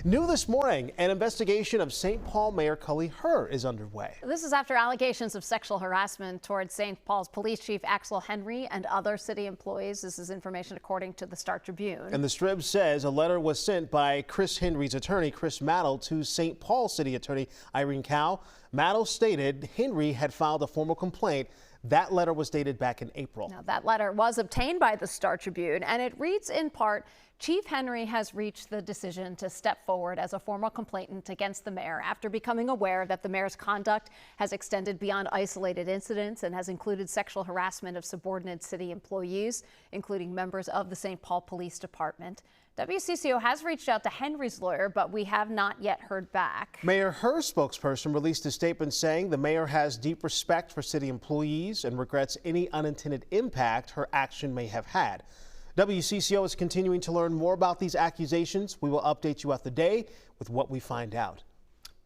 New this morning, an investigation of St. Paul Mayor Cully Herr is underway. This is after allegations of sexual harassment towards St. Paul's Police Chief Axel Henry and other city employees. This is information according to the Star Tribune. And the Strib says a letter was sent by Chris Henry's attorney, Chris Maddle, to St. Paul City Attorney Irene Cow. Maddle stated Henry had filed a formal complaint. That letter was dated back in April. Now, that letter was obtained by the Star Tribune, and it reads in part, Chief Henry has reached the decision to step forward as a formal complainant against the mayor after becoming aware that the mayor's conduct has extended beyond isolated incidents and has included sexual harassment of subordinate city employees, including members of the St. Paul Police Department. WCCO has reached out to Henry's lawyer, but we have not yet heard back. Mayor Herr's spokesperson released a statement saying the mayor has deep respect for city employees and regrets any unintended impact her action may have had. WCCO is continuing to learn more about these accusations. We will update you at the day with what we find out.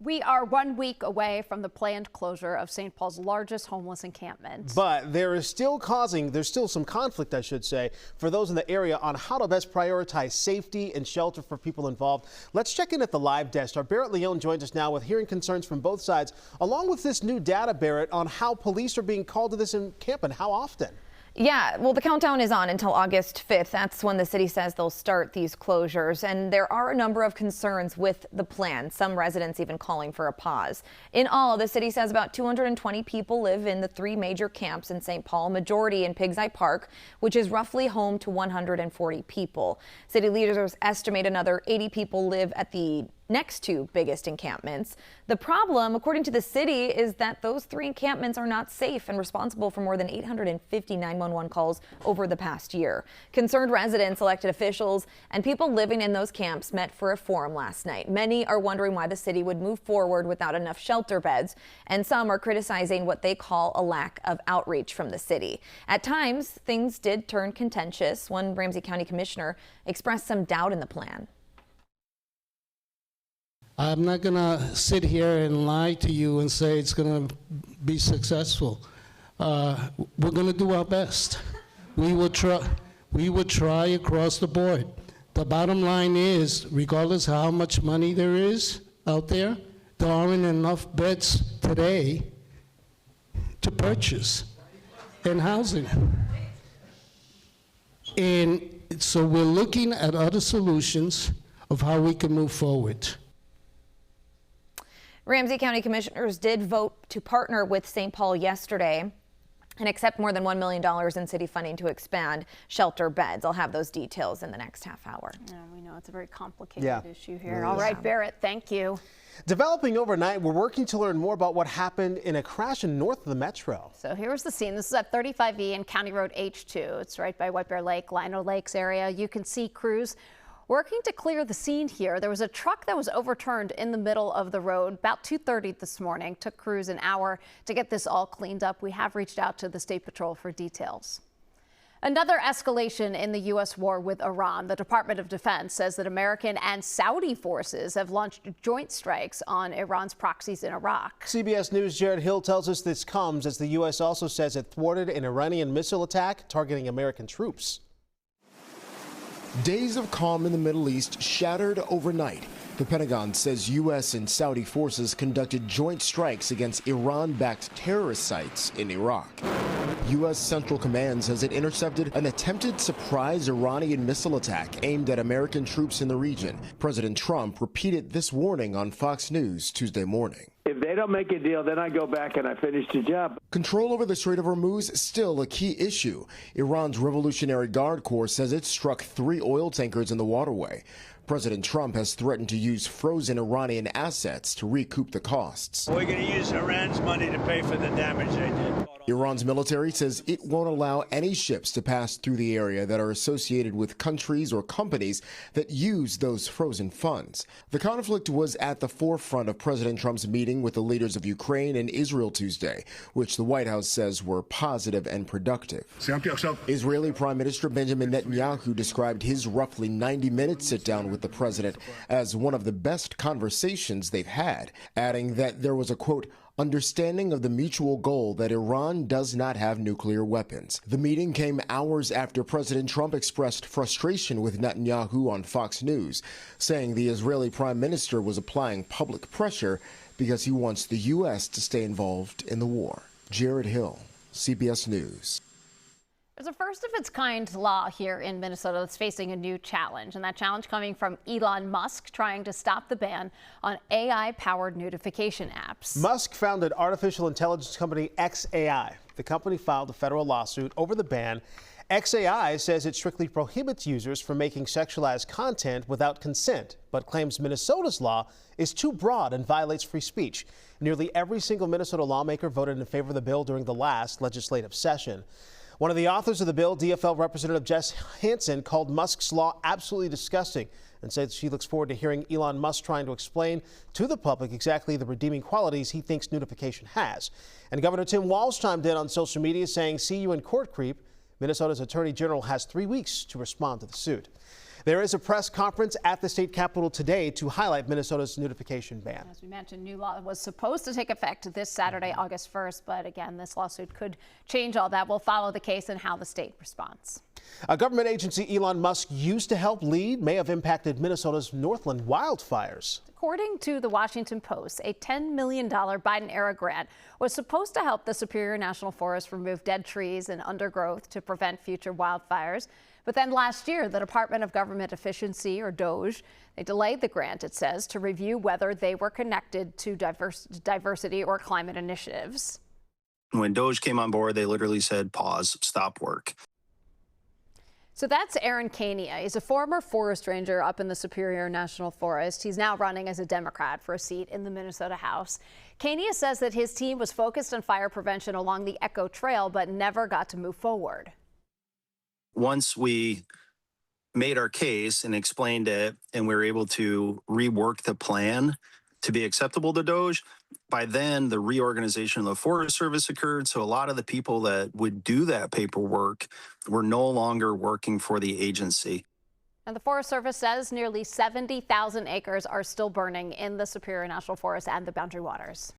We are 1 week away from the planned closure of St. Paul's largest homeless encampment. But there's still some conflict, I should say, for those in the area on how to best prioritize safety and shelter for people involved. Let's check in at the live desk. Our Barrett Leone joins us now with hearing concerns from both sides, along with this new data, Barrett, on how police are being called to this encampment. How often? Yeah, well, the countdown is on until August 5th. That's when the city says they'll start these closures. And there are a number of concerns with the plan, some residents even calling for a pause. In all, the city says about 220 people live in the 3 major camps in St. Paul, majority in Pigs Eye Park, which is roughly home to 140 people. City leaders estimate another 80 people live at the next 2 biggest encampments. The problem, according to the city, is that those 3 encampments are not safe and responsible for more than 850 911 calls over the past year. Concerned residents, elected officials, and people living in those camps met for a forum last night. Many are wondering why the city would move forward without enough shelter beds, and some are criticizing what they call a lack of outreach from the city. At times, things did turn contentious. One Ramsey County commissioner expressed some doubt in the plan. I'm not going to sit here and lie to you and say it's going to be successful. We're going to do our best. We will try across the board. The bottom line is, regardless of how much money there is out there, there aren't enough beds today to purchase and housing. And so we're looking at other solutions of how we can move forward. Ramsey County commissioners did vote to partner with St. Paul yesterday and accept more than $1 million in city funding to expand shelter beds. I'll have those details in the next half hour. Yeah, we know it's a very complicated issue here. All right, Barrett, thank you. Developing overnight, we're working to learn more about what happened in a crash north of the metro. So here's the scene. This is at 35E and County Road H2. It's right by White Bear Lake, Lino Lakes area. You can see crews working to clear the scene here. There was a truck that was overturned in the middle of the road about 2:30 this morning. Took crews an hour to get this all cleaned up. We have reached out to the State Patrol for details. Another escalation in the U.S. war with Iran. The Department of Defense says that American and Saudi forces have launched joint strikes on Iran's proxies in Iraq. CBS News' Jared Hill tells us this comes as the U.S. also says it thwarted an Iranian missile attack targeting American troops. Days of calm in the Middle East shattered overnight. The Pentagon says U.S. and Saudi forces conducted joint strikes against Iran-backed terrorist sites in Iraq. U.S. Central Command says it intercepted an attempted surprise Iranian missile attack aimed at American troops in the region. President Trump repeated this warning on Fox News Tuesday morning. If they don't make a deal, then I go back and I finish the job. Control over the Strait of Hormuz is still a key issue. Iran's Revolutionary Guard Corps says it struck 3 oil tankers in the waterway. President Trump has threatened to use frozen Iranian assets to recoup the costs. We're going to use Iran's money to pay for the damage they did. Iran's military says it won't allow any ships to pass through the area that are associated with countries or companies that use those frozen funds. The conflict was at the forefront of President Trump's meeting with the leaders of Ukraine and Israel Tuesday, which the White House says were positive and productive. Israeli Prime Minister Benjamin Netanyahu described his roughly 90-minute sit-down with the president as one of the best conversations they've had, adding that there was a, quote, understanding of the mutual goal that Iran does not have nuclear weapons. The meeting came hours after President Trump expressed frustration with Netanyahu on Fox News, saying the Israeli prime minister was applying public pressure because he wants the U.S. to stay involved in the war. Jared Hill, CBS News. There's a first-of-its-kind law here in Minnesota that's facing a new challenge, and that challenge coming from Elon Musk trying to stop the ban on AI-powered notification apps. Musk founded artificial intelligence company xAI. The company filed a federal lawsuit over the ban. xAI says it strictly prohibits users from making sexualized content without consent, but claims Minnesota's law is too broad and violates free speech. Nearly every single Minnesota lawmaker voted in favor of the bill during the last legislative session. One of the authors of the bill, DFL Representative Jess Hansen, called Musk's law absolutely disgusting and said she looks forward to hearing Elon Musk trying to explain to the public exactly the redeeming qualities he thinks notification has. And Governor Tim Walz chimed in on social media saying, "See you in court, creep." Minnesota's Attorney General has 3 weeks to respond to the suit. There is a press conference at the state capitol today to highlight Minnesota's notification ban. As we mentioned, new law was supposed to take effect this Saturday, August 1st, but again, this lawsuit could change all that. We'll follow the case and how the state responds. A government agency Elon Musk used to help lead may have impacted Minnesota's Northland wildfires. According to the Washington Post, a $10 million Biden-era grant was supposed to help the Superior National Forest remove dead trees and undergrowth to prevent future wildfires. But then last year, the Department of Government Efficiency, or DOGE, they delayed the grant, it says, to review whether they were connected to diversity or climate initiatives. When DOGE came on board, they literally said, pause, stop work. So that's Aaron Kania. He's a former forest ranger up in the Superior National Forest. He's now running as a Democrat for a seat in the Minnesota House. Kania says that his team was focused on fire prevention along the Echo Trail, but never got to move forward. Once we made our case and explained it, and we were able to rework the plan to be acceptable to DOGE, by then the reorganization of the Forest Service occurred. So a lot of the people that would do that paperwork were no longer working for the agency. And the Forest Service says nearly 70,000 acres are still burning in the Superior National Forest and the Boundary Waters.